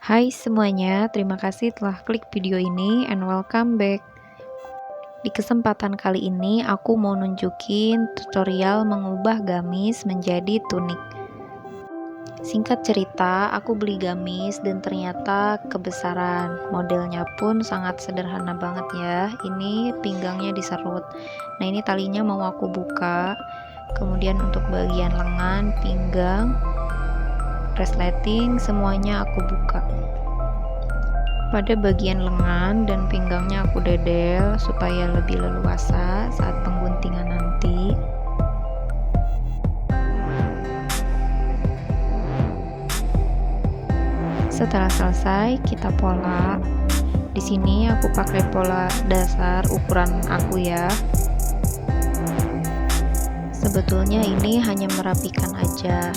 Hai semuanya, terima kasih telah klik video ini and welcome back. Di kesempatan kali ini aku mau nunjukin tutorial mengubah gamis menjadi tunik. Singkat cerita, aku beli gamis dan ternyata kebesaran. Modelnya pun sangat sederhana banget ya. Ini pinggangnya diserut. Nah, ini talinya mau aku buka. Kemudian untuk bagian lengan, pinggang, resleting semuanya aku buka. Pada bagian lengan dan pinggangnya aku dedel supaya lebih leluasa saat pengguntingan nanti. Setelah selesai, kita pola. Di sini aku pakai pola dasar ukuran aku ya. Sebetulnya ini hanya merapikan aja.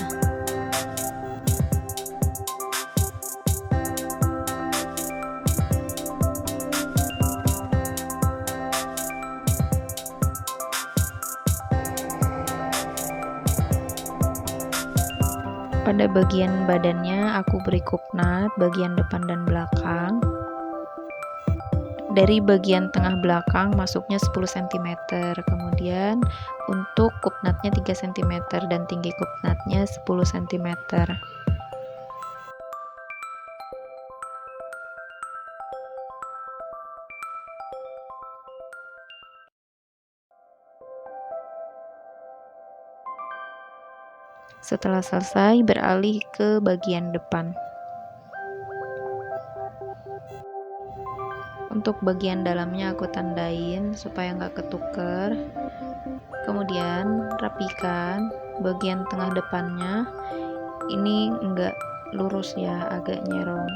Pada bagian badannya aku beri kupnat bagian depan dan belakang. Dari bagian tengah belakang masuknya 10 cm, kemudian untuk kupnatnya 3 cm dan tinggi kupnatnya 10 cm. Setelah selesai, beralih ke bagian depan. Untuk bagian dalamnya aku tandain supaya nggak ketuker. Kemudian rapikan bagian tengah depannya. Ini enggak lurus ya, agak nyerong.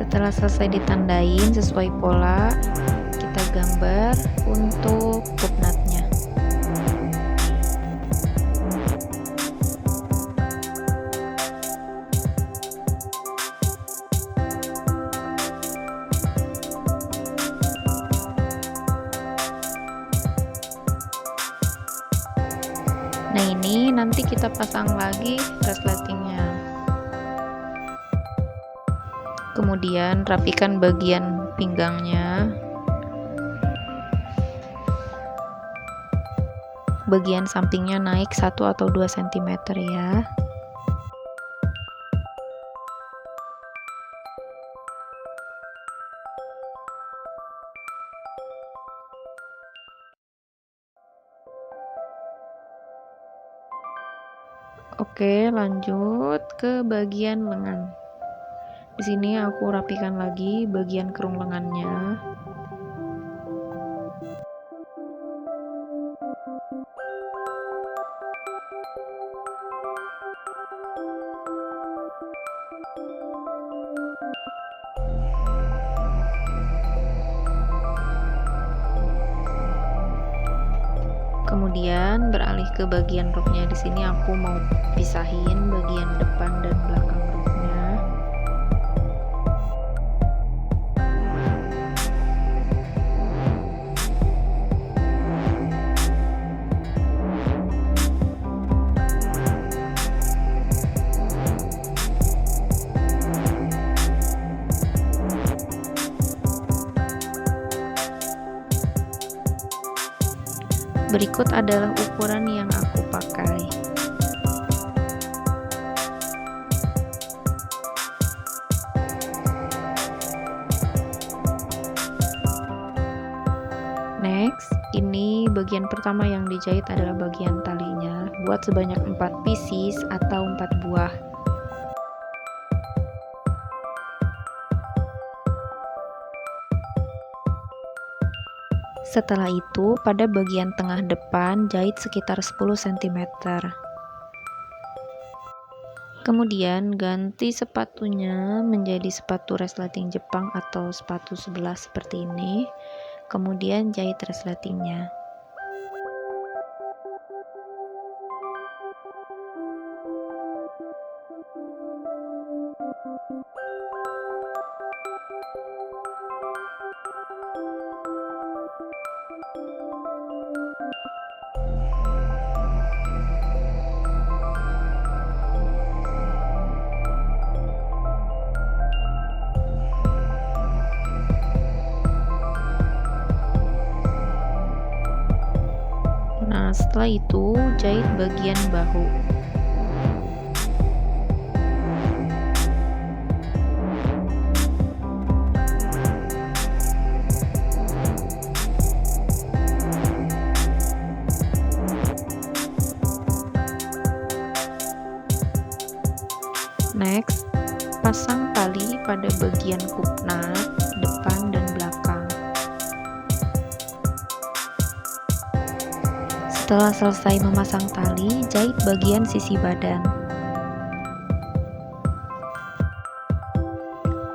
Setelah selesai ditandain sesuai pola, kita gambar untuk kupnatnya. Nah, ini nanti kita pasang lagi resletingnya. Kemudian rapikan bagian pinggangnya. Bagian sampingnya naik 1 atau 2 cm ya. Oke, lanjut ke bagian lengan. Di sini aku rapikan lagi bagian kerung lengannya. Kemudian beralih ke bagian roknya. Di sini aku mau pisahin bagian depan dan belakang roknya. Berikut adalah ukuran yang aku pakai. Next, ini bagian pertama yang dijahit adalah bagian talinya. Buat sebanyak 4 pieces atau 4 buah. Setelah itu, pada bagian tengah depan jahit sekitar 10 cm. Kemudian ganti sepatunya menjadi sepatu resleting Jepang atau sepatu sebelah seperti ini. Kemudian jahit resletingnya. Setelah itu, jahit bagian bahu. Next, pasang tali pada bagian kupnat depan dan belakang. Setelah selesai memasang tali, jahit bagian sisi badan.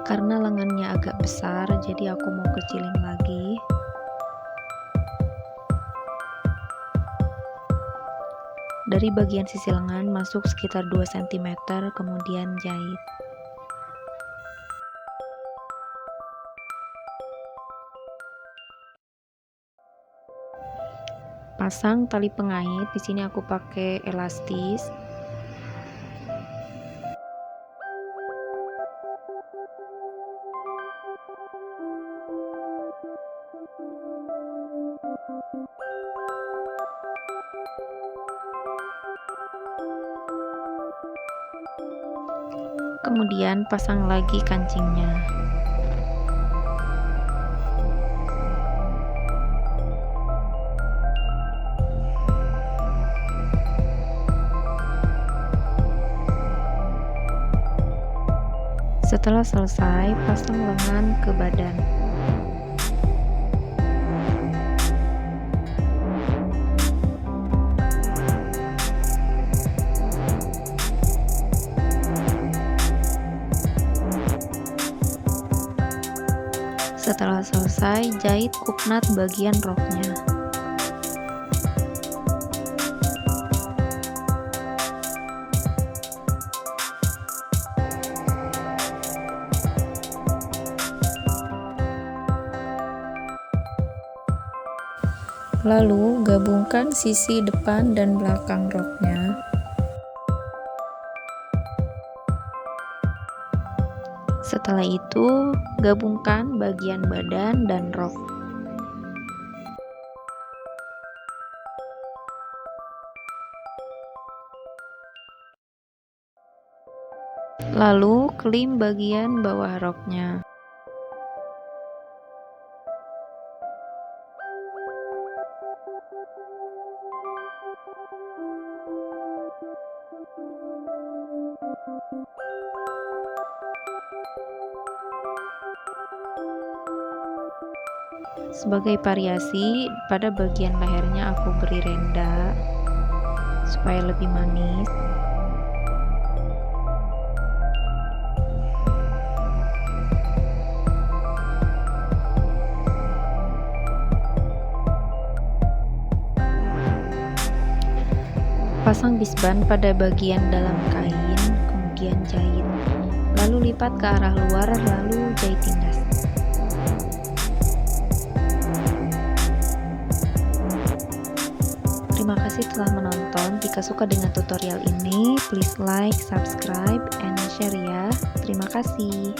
Karena lengannya agak besar, jadi aku mau kecilin lagi. Dari bagian sisi lengan masuk sekitar 2 cm, kemudian jahit. Pasang tali pengait. Di sini aku pakai elastis. Kemudian pasang lagi kancingnya. Setelah selesai, pasang lengan ke badan. Setelah selesai, jahit kupnat bagian roknya. Lalu gabungkan sisi depan dan belakang roknya. Setelah itu, gabungkan bagian badan dan rok. Lalu, klim bagian bawah roknya. Sebagai variasi, pada bagian lehernya aku beri renda supaya lebih manis. Pasang bisban pada bagian dalam kain, kemudian jahit. Lalu lipat ke arah luar, lalu jahit tindas. Terima kasih telah menonton. Jika suka dengan tutorial ini, please like, subscribe, and share ya. Terima kasih.